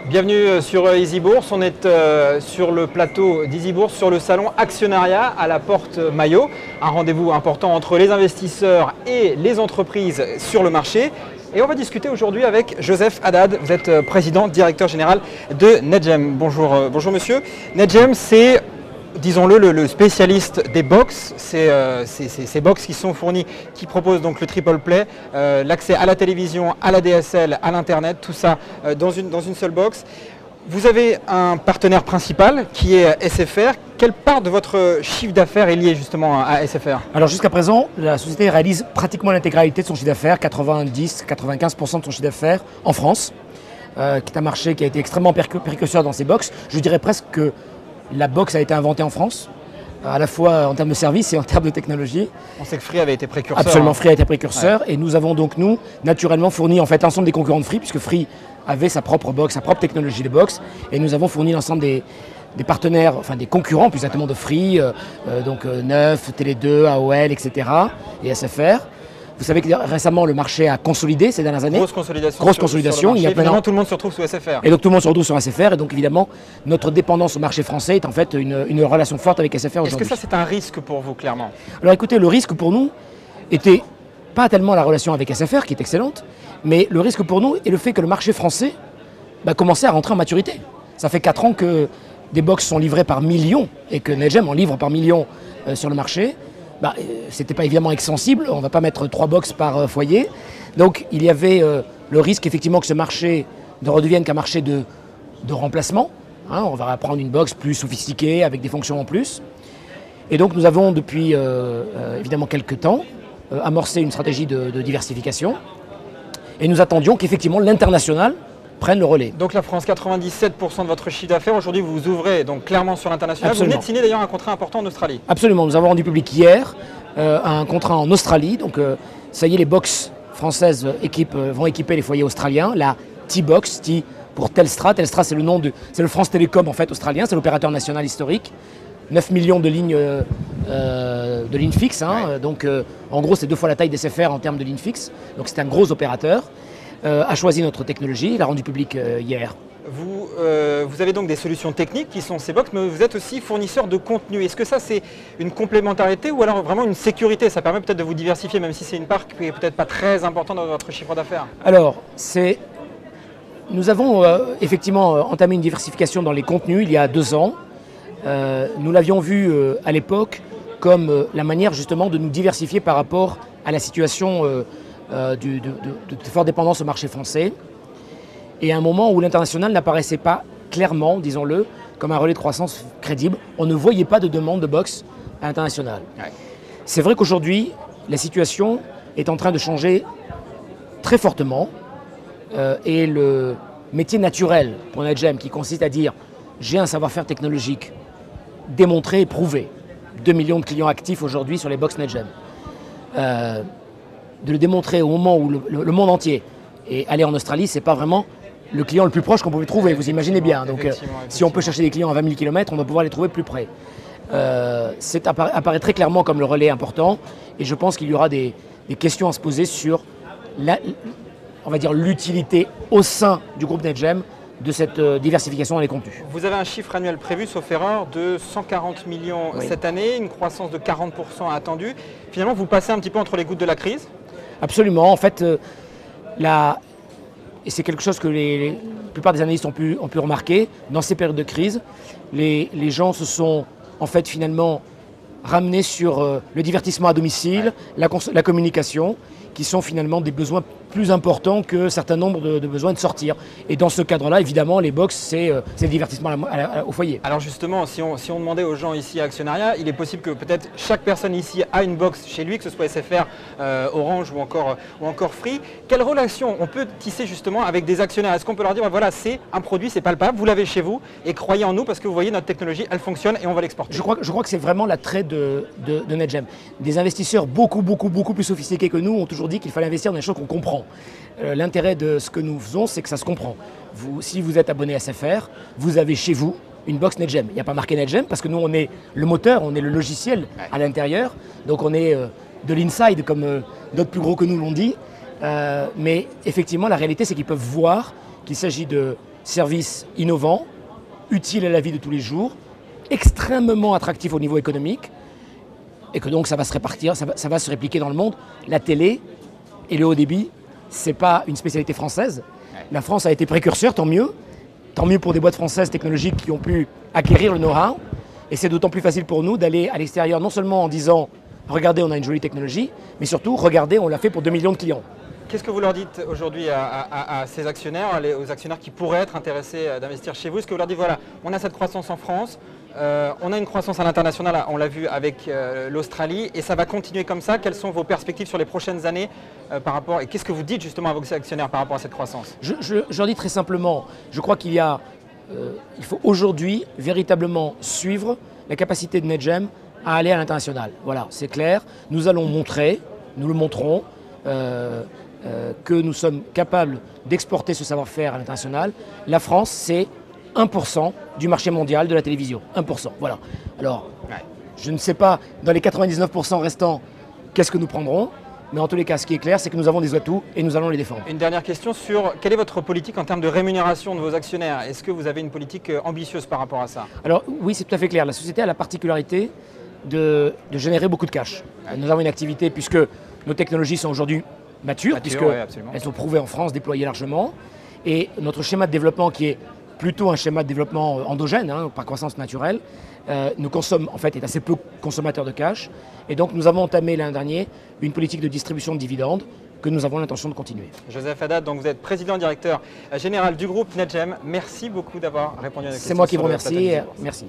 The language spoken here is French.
Bienvenue sur Easy Bourse. On est sur le plateau d'Easy Bourse, sur le salon Actionnariat à la Porte Maillot. Un rendez-vous important entre les investisseurs et les entreprises sur le marché. Et on va discuter aujourd'hui avec Joseph Haddad. Vous êtes président, directeur général de NetGem. Bonjour, bonjour monsieur. NetGem, c'est, disons-le, le spécialiste des box. C'est ces box qui sont fournis, qui proposent donc le triple play, l'accès à la télévision, à la DSL, à l'internet, tout ça dans une seule box. Vous avez un partenaire principal qui est SFR. Quelle part de votre chiffre d'affaires est liée justement à SFR? Alors jusqu'à présent, la société réalise pratiquement l'intégralité de son chiffre d'affaires, 90-95% de son chiffre d'affaires en France, qui est un marché qui a été extrêmement précurseur dans ces box. Je dirais presque que la box a été inventée en France, à la fois en termes de services et en termes de technologie. On sait que Free avait été précurseur. Absolument, Free a été précurseur. Ouais. Et nous avons donc, nous, naturellement fourni en fait l'ensemble des concurrents de Free, puisque Free avait sa propre box, sa propre technologie de box. Et nous avons fourni l'ensemble des partenaires, enfin des concurrents plus exactement de Free, donc Neuf, Télé2, AOL, etc. et SFR. Vous savez que récemment, le marché a consolidé ces dernières années. Grosse consolidation. Grosse consolidation. Il y a finalement, tout le monde se retrouve sous SFR. Et donc tout le monde se retrouve sur SFR. Et donc évidemment, notre dépendance au marché français est en fait une relation forte avec SFR aujourd'hui. Est-ce que ça, c'est un risque pour vous, clairement? Alors écoutez, le risque pour nous était pas tellement la relation avec SFR, qui est excellente, mais le risque pour nous est le fait que le marché français commençait à rentrer en maturité. Ça fait 4 ans que des box sont livrées par millions et que NetGem en livre par millions sur le marché. C'était pas évidemment extensible, on ne va pas mettre 3 box par foyer. Donc il y avait le risque effectivement que ce marché ne redevienne qu'un marché de remplacement. On va prendre une box plus sophistiquée avec des fonctions en plus. Et donc nous avons depuis évidemment quelques temps amorcé une stratégie de diversification. Et nous attendions qu'effectivement l'international prennent le relais. Donc la France, 97% de votre chiffre d'affaires. Aujourd'hui, vous vous ouvrez donc clairement sur l'international. Vous venez de signer d'ailleurs un contrat important en Australie. Absolument. Nous avons rendu public hier un contrat en Australie. Donc ça y est, les box françaises vont équiper les foyers australiens. La T-Box, T pour Telstra. Telstra, c'est le France Télécom en fait australien. C'est l'opérateur national historique. 9 millions de lignes fixes. Ouais. Donc en gros, c'est 2 fois la taille des SFR en termes de lignes fixes. Donc c'est un gros opérateur. A choisi notre technologie, l'a rendu public hier. Vous avez donc des solutions techniques qui sont ces box, mais vous êtes aussi fournisseur de contenu. Est-ce que ça c'est une complémentarité ou alors vraiment une sécurité? Ça permet peut-être de vous diversifier, même si c'est une part qui n'est peut-être pas très importante dans votre chiffre d'affaires. Alors, nous avons effectivement entamé une diversification dans les contenus il y a 2 ans. Nous l'avions vu à l'époque comme la manière justement de nous diversifier par rapport à la situation de forte dépendance au marché français, et à un moment où l'international n'apparaissait pas clairement, disons-le, comme un relais de croissance crédible. On ne voyait pas de demande de box à l'international. Ouais. C'est vrai qu'aujourd'hui, la situation est en train de changer très fortement, et le métier naturel pour NetGem, qui consiste à dire j'ai un savoir-faire technologique démontré et prouvé, 2 millions de clients actifs aujourd'hui sur les box NetGem, de le démontrer au moment où le monde entier est allé en Australie, c'est pas vraiment le client le plus proche qu'on pouvait trouver, vous imaginez bien. Donc si on peut chercher des clients à 20 000 km, on va pouvoir les trouver plus près. Apparaît très clairement comme le relais important, et je pense qu'il y aura des questions à se poser sur on va dire l'utilité au sein du groupe NetGem de cette diversification dans les contenus. Vous avez un chiffre annuel prévu, sauf erreur, de 140 millions cette année, une croissance de 40% attendue. Finalement, vous passez un petit peu entre les gouttes de la crise? Absolument. En fait, et c'est quelque chose que la plupart des analystes ont pu remarquer, dans ces périodes de crise, les gens se sont en fait finalement ramenés sur le divertissement à domicile, ouais, la communication, qui sont finalement des besoins plus importants que certains nombres de besoins de sortir. Et dans ce cadre-là, évidemment, les box, c'est le divertissement au foyer. Alors justement, si on demandait aux gens ici à Actionnariat, il est possible que peut-être chaque personne ici a une box chez lui, que ce soit SFR, Orange ou encore Free. Quelle relation on peut tisser justement avec des actionnaires? Est-ce qu'on peut leur dire, voilà, c'est un produit, c'est palpable, vous l'avez chez vous, et croyez en nous parce que vous voyez, notre technologie, elle fonctionne et on va l'exporter? Je crois que c'est vraiment l'attrait de NetGem. Des investisseurs beaucoup plus sophistiqués que nous ont toujours dit qu'il fallait investir dans des choses qu'on comprend. L'intérêt de ce que nous faisons, c'est que ça se comprend. Si vous êtes abonné à SFR, vous avez chez vous une box NetGem. Il n'y a pas marqué NetGem parce que nous, on est le moteur, on est le logiciel à l'intérieur. Donc on est de l'inside, comme d'autres plus gros que nous l'ont dit. Mais effectivement, la réalité, c'est qu'ils peuvent voir qu'il s'agit de service innovant, utile à la vie de tous les jours, extrêmement attractif au niveau économique, et que donc ça va se répartir, ça va se répliquer dans le monde. La télé et le haut débit, ce n'est pas une spécialité française. La France a été précurseur, tant mieux. Tant mieux pour des boîtes françaises technologiques qui ont pu acquérir le know-how. Et c'est d'autant plus facile pour nous d'aller à l'extérieur, non seulement en disant « Regardez, on a une jolie technologie », mais surtout « Regardez, on l'a fait pour 2 millions de clients ». Qu'est-ce que vous leur dites aujourd'hui à ces actionnaires, aux actionnaires qui pourraient être intéressés d'investir chez vous? Est-ce que vous leur dites, voilà, on a cette croissance en France, on a une croissance à l'international, on l'a vu avec l'Australie, et ça va continuer comme ça. Quelles sont vos perspectives sur les prochaines années par rapport, et qu'est-ce que vous dites justement à vos actionnaires par rapport à cette croissance? Je leur dis très simplement, je crois qu'il faut aujourd'hui véritablement suivre la capacité de NetGem à aller à l'international. Voilà, c'est clair. Nous allons montrer, nous le montrons, que nous sommes capables d'exporter ce savoir-faire à l'international. La France, c'est 1% du marché mondial de la télévision. 1%, voilà. Alors, je ne sais pas, dans les 99% restants, qu'est-ce que nous prendrons, mais en tous les cas, ce qui est clair, c'est que nous avons des atouts et nous allons les défendre. Une dernière question sur quelle est votre politique en termes de rémunération de vos actionnaires? Est-ce que vous avez une politique ambitieuse par rapport à ça? Alors oui, c'est tout à fait clair. La société a la particularité de générer beaucoup de cash. Nous avons une activité, puisque nos technologies sont aujourd'hui matures, puisqu'elles sont prouvées en France, déployées largement. Et notre schéma de développement, qui est plutôt un schéma de développement endogène, par croissance naturelle, nous consomme, en fait, est assez peu consommateur de cash. Et donc nous avons entamé l'an dernier une politique de distribution de dividendes que nous avons l'intention de continuer. Joseph Haddad, donc vous êtes président directeur général du groupe NetGem. Merci beaucoup d'avoir répondu à nos questions. C'est moi qui vous remercie. Merci.